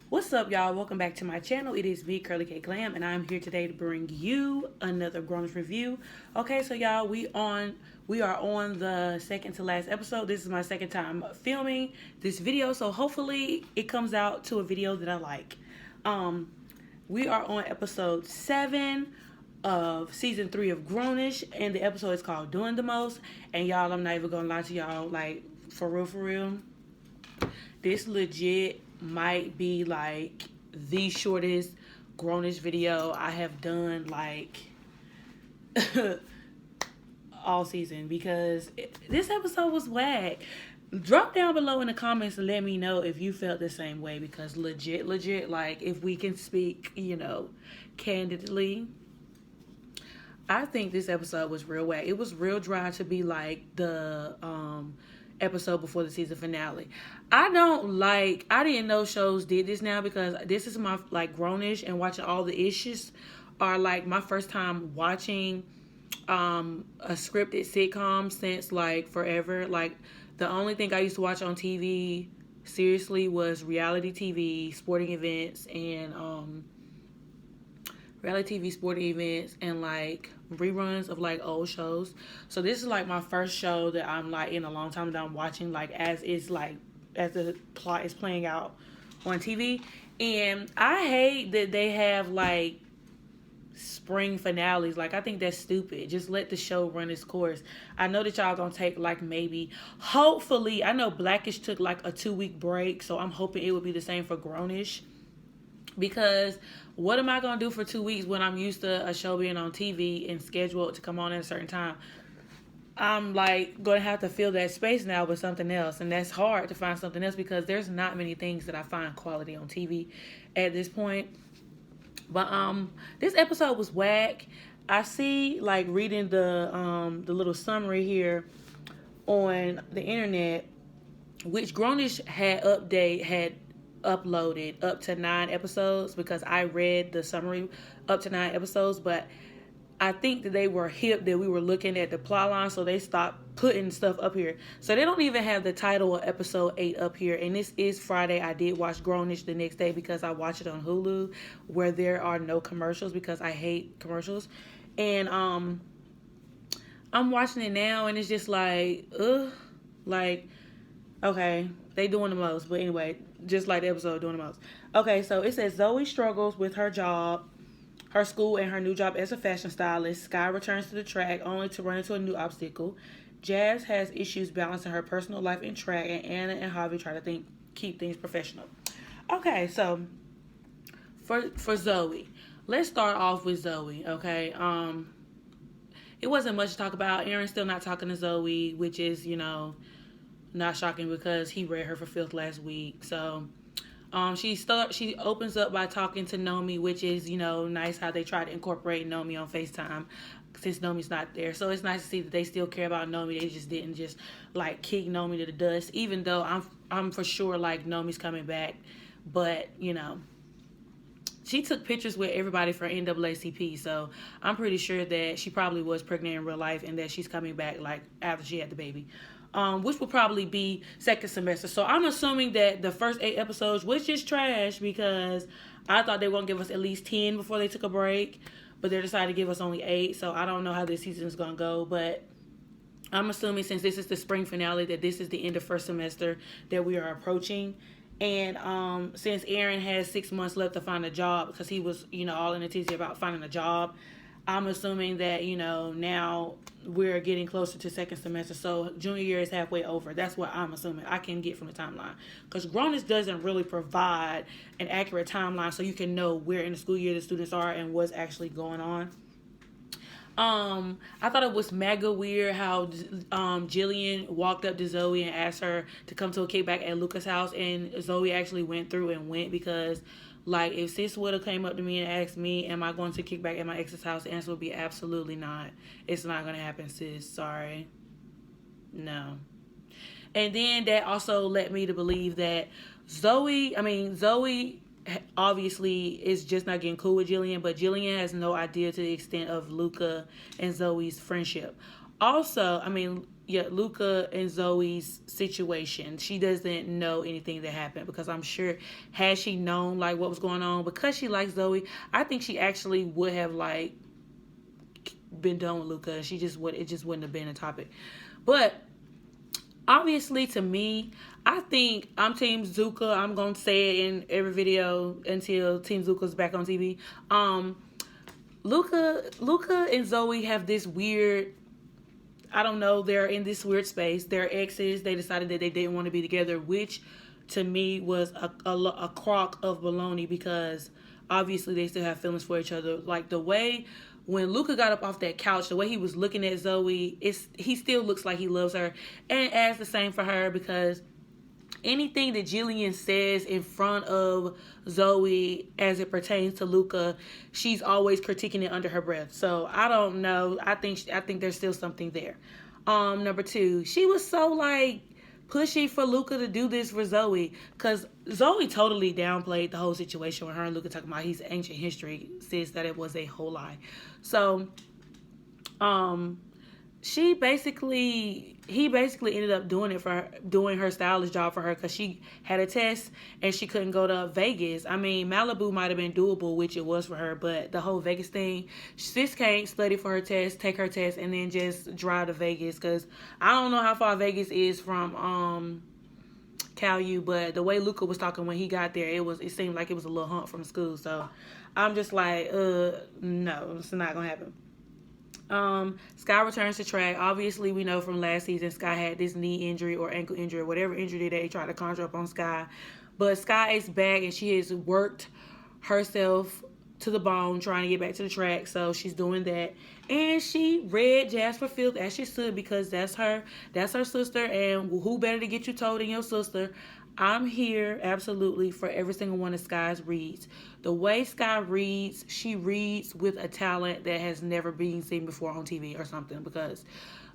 What's up, y'all? Welcome back to my channel. It is me, Curly K Glam, and I'm here today to bring you another Grownish review. Okay, so y'all, we are on the second to last episode. This is my second time filming this video, so hopefully it comes out to a video that I like. We are on episode 7 of season 3 of Grownish, and the episode is called Doing the Most. And y'all, I'm not even gonna lie to y'all, like for real. This legit might be like the shortest Grownish video I have done like all season, because this episode was whack. Drop down below in the comments and let me know if you felt the same way, because legit, like, if we can speak, candidly, I think this episode was real whack. It was real dry to be like the episode before the season finale. I didn't know shows did this now, because this is my like Grownish and watching all the issues are like my first time watching a scripted sitcom since like forever. Like the only thing I used to watch on TV seriously was reality TV, sporting events, and like reruns of like old shows. So this is like my first show that I'm like in a long time that I'm watching like as the plot is playing out on TV. And I hate that they have like spring finales. Like, I think that's stupid. Just let the show run its course. I know that y'all gonna take like hopefully, I know Blackish took like a 2-week break, so I'm hoping it would be the same for Grownish. Because what am I going to do for 2 weeks when I'm used to a show being on TV and scheduled to come on at a certain time? I'm like going to have to fill that space now with something else. And that's hard to find something else, because there's not many things that I find quality on TV at this point. But this episode was whack. I see, like, reading the little summary here on the internet, which Grownish had uploaded up to 9 episodes, because I read the summary up to 9 episodes, but I think that they were hip that we were looking at the plot line, so they stopped putting stuff up here. So they don't even have the title of episode 8 up here. And this is Friday. I did watch Grownish the next day because I watched it on Hulu, where there are no commercials, because I hate commercials. And I'm watching it now, and it's just like, like, okay, they doing the most. But anyway, just like the episode, doing the most. Okay, so it says Zoey struggles with her job, her school, and her new job as a fashion stylist. Sky returns to the track only to run into a new obstacle. Jazz has issues balancing her personal life and track, and Anna and Javi try to keep things professional. Okay, so for Zoey, let's start off with Zoey. Okay, it wasn't much to talk about. Aaron's still not talking to Zoey, which is not shocking, because he read her for filth last week. So she opens up by talking to Nomi, which is nice how they try to incorporate Nomi on FaceTime since Nomi's not there. So it's nice to see that they still care about Nomi. They just didn't just like kick Nomi to the dust, even though I'm for sure like Nomi's coming back. But she took pictures with everybody for NAACP, so I'm pretty sure that she probably was pregnant in real life, and that she's coming back like after she had the baby. Which will probably be second semester. So I'm assuming that the first 8 episodes was just trash, because I thought they were going to give us at least 10 before they took a break, but they decided to give us only 8. So I don't know how this season is going to go, but I'm assuming since this is the spring finale that this is the end of first semester that we are approaching. And since Aaron has 6 months left to find a job, because he was, all in a tizzy about finding a job, I'm assuming that, now we're getting closer to second semester. So junior year is halfway over. That's what I'm assuming. I can get from the timeline, because Grownish doesn't really provide an accurate timeline so you can know where in the school year the students are and what's actually going on. I thought it was mega weird how Jillian walked up to Zoey and asked her to come to a kickback at Luca's house, and Zoey actually went through and went, because like, if sis would have came up to me and asked me, am I going to kick back at my ex's house? The answer would be absolutely not. It's not going to happen, sis. Sorry. No. And then that also led me to believe that Zoey obviously is just not getting cool with Jillian, but Jillian has no idea to the extent of Luca and Zoey's friendship. Also, I mean, yeah, Luca and Zoe's situation. She doesn't know anything that happened because I'm sure had she known like what was going on, because she likes Zoe, I think she actually would have like been done with Luca. She just would, it just wouldn't have been a topic. But obviously, to me, I think I'm Team Zuka. I'm gonna say it in every video until Team Zuka's back on TV. Luca and Zoe have this weird, I don't know, they're in this weird space. They're exes. They decided that they didn't want to be together, which to me was a crock of baloney, because obviously they still have feelings for each other. Like the way when Luca got up off that couch, the way he was looking at Zoe, he still looks like he loves her. And as the same for her, because anything that Jillian says in front of Zoe as it pertains to Luca, she's always critiquing it under her breath. So I don't know. I think there's still something there. Number two, she was so like pushy for Luca to do this for Zoe, because Zoe totally downplayed the whole situation with her and Luca talking about he's ancient history, says that it was a whole lie. So he basically ended up doing her stylist job for her, because she had a test and she couldn't go to Vegas. I mean, Malibu might have been doable, which it was for her, but the whole Vegas thing, sis can't study for her test, take her test, and then just drive to Vegas, because I don't know how far Vegas is from Cal U, but the way Luca was talking when he got there, it seemed like it was a little hump from school. So I'm just like, no, it's not gonna happen. Sky returns to track. Obviously, we know from last season Sky had this knee injury or ankle injury or whatever injury they tried to conjure up on Sky. But Sky is back and she has worked herself to the bone trying to get back to the track. So she's doing that. And she read Jazz for Filth as she should, because that's her sister, and who better to get you told than your sister. I'm here absolutely for every single one of Sky's reads. The way Sky reads, she reads with a talent that has never been seen before on TV or something, because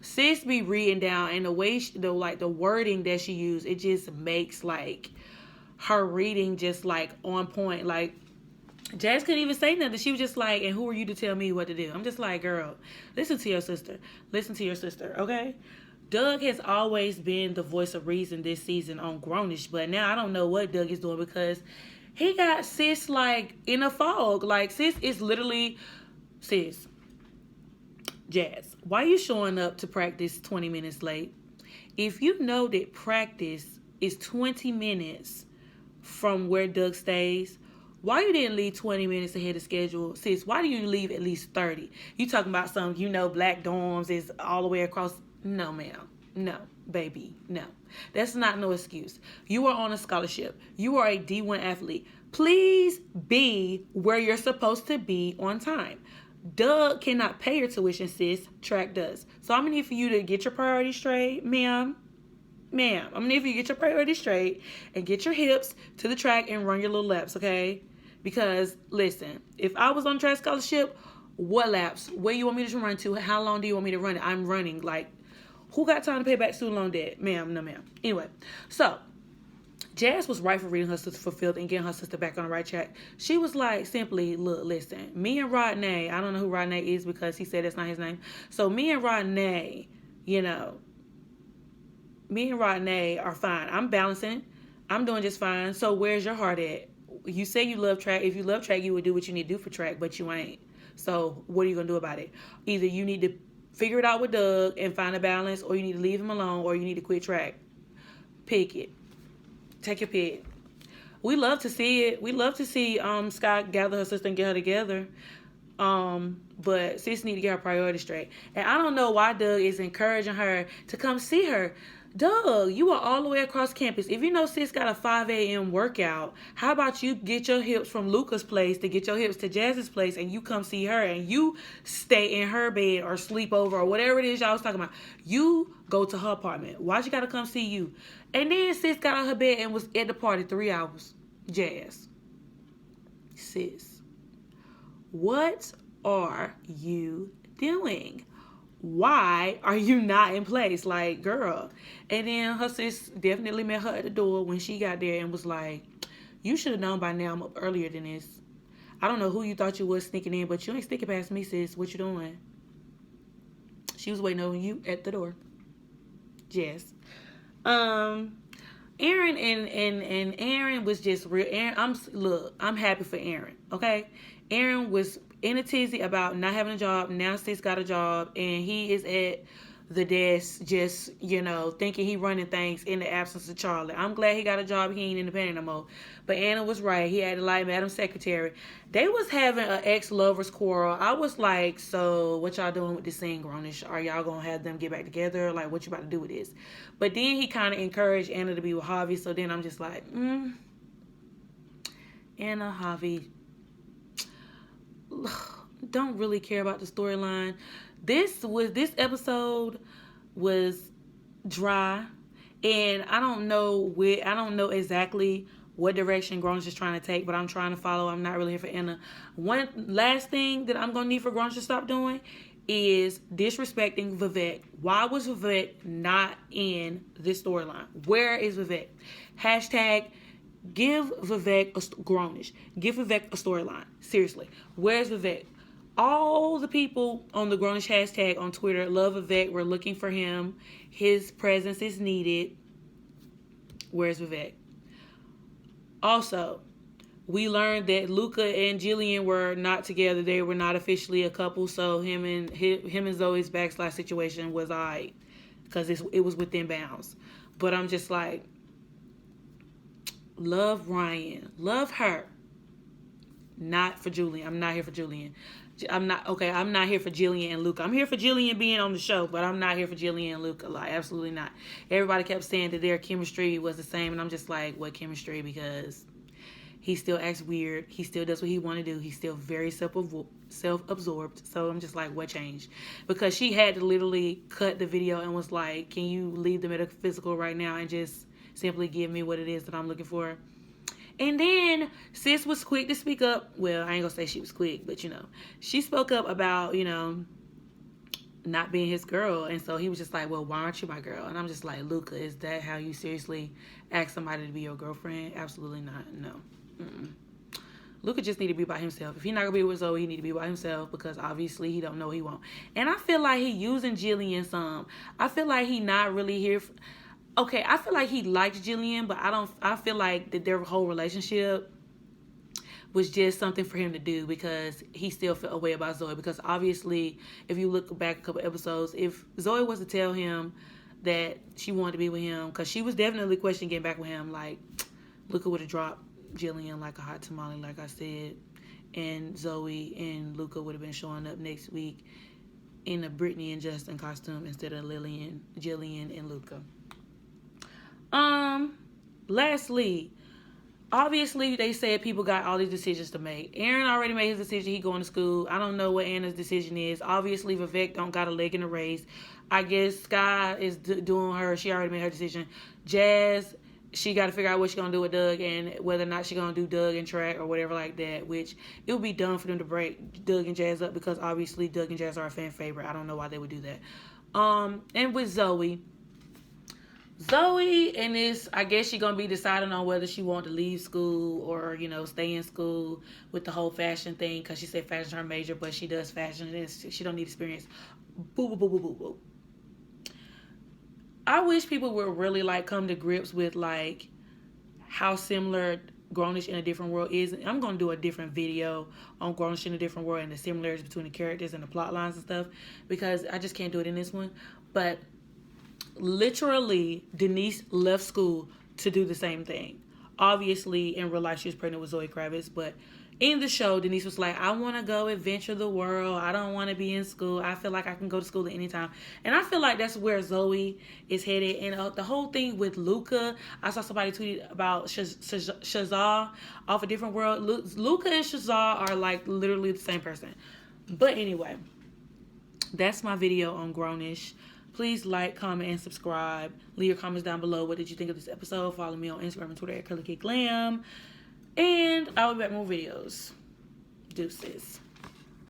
sis be reading down, and the way the wording that she used, it just makes like her reading just like on point. Like Jazz couldn't even say nothing. She was just like, and who are you to tell me what to do? I'm just like, girl, listen to your sister. Listen to your sister, okay? Doug has always been the voice of reason this season on Grownish, but now I don't know what Doug is doing, because he got sis like in a fog. Like sis is literally, sis, Jazz, why are you showing up to practice 20 minutes late? If you know that practice is 20 minutes from where Doug stays, why you didn't leave 20 minutes ahead of schedule? Sis, why do you leave at least 30? You talking about some, black dorms is all the way across. No, ma'am. No, baby. No. That's not no excuse. You are on a scholarship. You are a D1 athlete. Please be where you're supposed to be on time. Doug cannot pay your tuition, sis. Track does. So I'm going to need for you to get your priorities straight, ma'am. Ma'am, I'm going to need for you to get your priorities straight and get your hips to the track and run your little laps, okay? Because, listen, if I was on track scholarship, what laps? Where you want me to run to? How long do you want me to run it? I'm running. Like, who got time to pay back student loan debt? Ma'am, no ma'am. Anyway, so Jazz was right for reading her sister for Filth and getting her sister back on the right track. She was like, simply, look, listen, me and Rodney, I don't know who Rodney is because he said that's not his name. So me and Rodney, me and Rodney are fine. I'm balancing. I'm doing just fine. So where's your heart at? You say you love track. If you love track, you would do what you need to do for track, but you ain't. So what are you going to do about it? Either you need to figure it out with Doug and find a balance, or you need to leave him alone, or you need to quit track. Pick it. Take your pick. We love to see it. We love to see Sky gather her sister and get her together. But sis need to get her priorities straight. And I don't know why Doug is encouraging her to come see her. Doug, you are all the way across campus. If you know sis got a 5 a.m. workout, how about you get your hips from Luca's place to get your hips to Jazz's place, and you come see her and you stay in her bed or sleep over or whatever it is y'all was talking about. You go to her apartment. Why she got to come see you? And then sis got out of her bed and was at the party 3 hours. Jazz. Sis. What are you doing? Why are you not in place? Like, girl. And then her sis definitely met her at the door when she got there and was like, you should have known by now I'm up earlier than this. I don't know who you thought you was sneaking in, but you ain't sneaking past me, sis. What you doing? She was waiting on you at the door. Yes. Aaron and Aaron was just real. Aaron, I'm happy for Aaron. Okay, Aaron was in a tizzy about not having a job. Now Sis got a job, and he is at the desk, just thinking he running things in the absence of Charlie. I'm glad he got a job. He ain't independent no more. But Anna was right. He had to like Madam Secretary. They was having an ex-lovers quarrel. I was like, so what y'all doing with this thing, Grownish? Are y'all gonna have them get back together? Like, what you about to do with this? But then he kind of encouraged Anna to be with Javi. So then I'm just like, Anna, Javi, don't really care about the storyline. This episode was dry, and I don't know exactly what direction Grownish is trying to take, but I'm trying to follow. I'm not really here for Anna. One last thing that I'm gonna need for Grownish to stop doing is disrespecting Vivek. Why was Vivek not in this storyline? Where is Vivek? Hashtag give Vivek a Grownish. Give Vivek a storyline. Seriously, where's Vivek? All the people on the Grownish hashtag on Twitter love Vivek. We're looking for him. His presence is needed. Where's Vivek? Also, we learned that Luca and Jillian were not together. They were not officially a couple. So him and Zoe's backslash situation was alright, because it was within bounds. But I'm just like, love Ryan, love her. Not for Julian. I'm not here for Julian. I'm not here for Jillian and Luca. I'm here for Jillian being on the show, but I'm not here for Jillian and Luca. Like, absolutely not. Everybody kept saying that their chemistry was the same, and I'm just like, what chemistry? Because he still acts weird. He still does what he want to do. He's still very self-absorbed. So I'm just like, what changed? Because she had to literally cut the video and was like, can you leave the metaphysical right now and just simply give me what it is that I'm looking for? And then Sis was quick to speak up. Well, I ain't gonna say she was quick, but she spoke up about, not being his girl. And so he was just like, well, why aren't you my girl? And I'm just like, Luca, is that how you seriously ask somebody to be your girlfriend? Absolutely not. No. Luca just need to be by himself. If he's not gonna be with Zoe, he need to be by himself, because obviously he don't know he won't. And I feel like he using Jillian some. I feel like he not really here okay, I feel like he likes Jillian, but I feel like that their whole relationship was just something for him to do, because he still felt a way about Zoe. Because obviously, if you look back a couple episodes, if Zoe was to tell him that she wanted to be with him, because she was definitely questioning getting back with him, like, Luca would have dropped Jillian like a hot tamale, like I said, and Zoe and Luca would have been showing up next week in a Brittany and Justin costume instead of Jillian, and Luca. Lastly, obviously they said people got all these decisions to make. Aaron already made his decision. He going to school. I don't know what Anna's decision is. Obviously Vivek don't got a leg in the race. I guess Sky is doing her. She already made her decision. Jazz, she got to figure out what she's going to do with Doug, and whether or not she's going to do Doug and track or whatever like that, which it would be dumb for them to break Doug and Jazz up, because obviously Doug and Jazz are a fan favorite. I don't know why they would do that. And with Zoe, and this, I guess she's going to be deciding on whether she want to leave school or, stay in school with the whole fashion thing, because she said fashion is her major, but she does fashion and she don't need experience. Boo, boo, boo, boo, boo, boo. I wish people would really, come to grips with, how similar Grownish in a Different World is. I'm going to do a different video on Grownish in a Different World and the similarities between the characters and the plot lines and stuff, because I just can't do it in this one. But literally, Denise left school to do the same thing. Obviously, in real life, she was pregnant with Zoe Kravitz, but in the show, Denise was like, I want to go adventure the world. I don't want to be in school. I feel like I can go to school at any time. And I feel like that's where Zoe is headed. And the whole thing with Luca, I saw somebody tweet about Shazar off A Different World. Luca and Shazar are literally the same person. But anyway, that's my video on Grownish. Please like, comment, and subscribe. Leave your comments down below. What did you think of this episode? Follow me on Instagram and Twitter at CurlyKidGlam. And I'll be back with more videos. Deuces.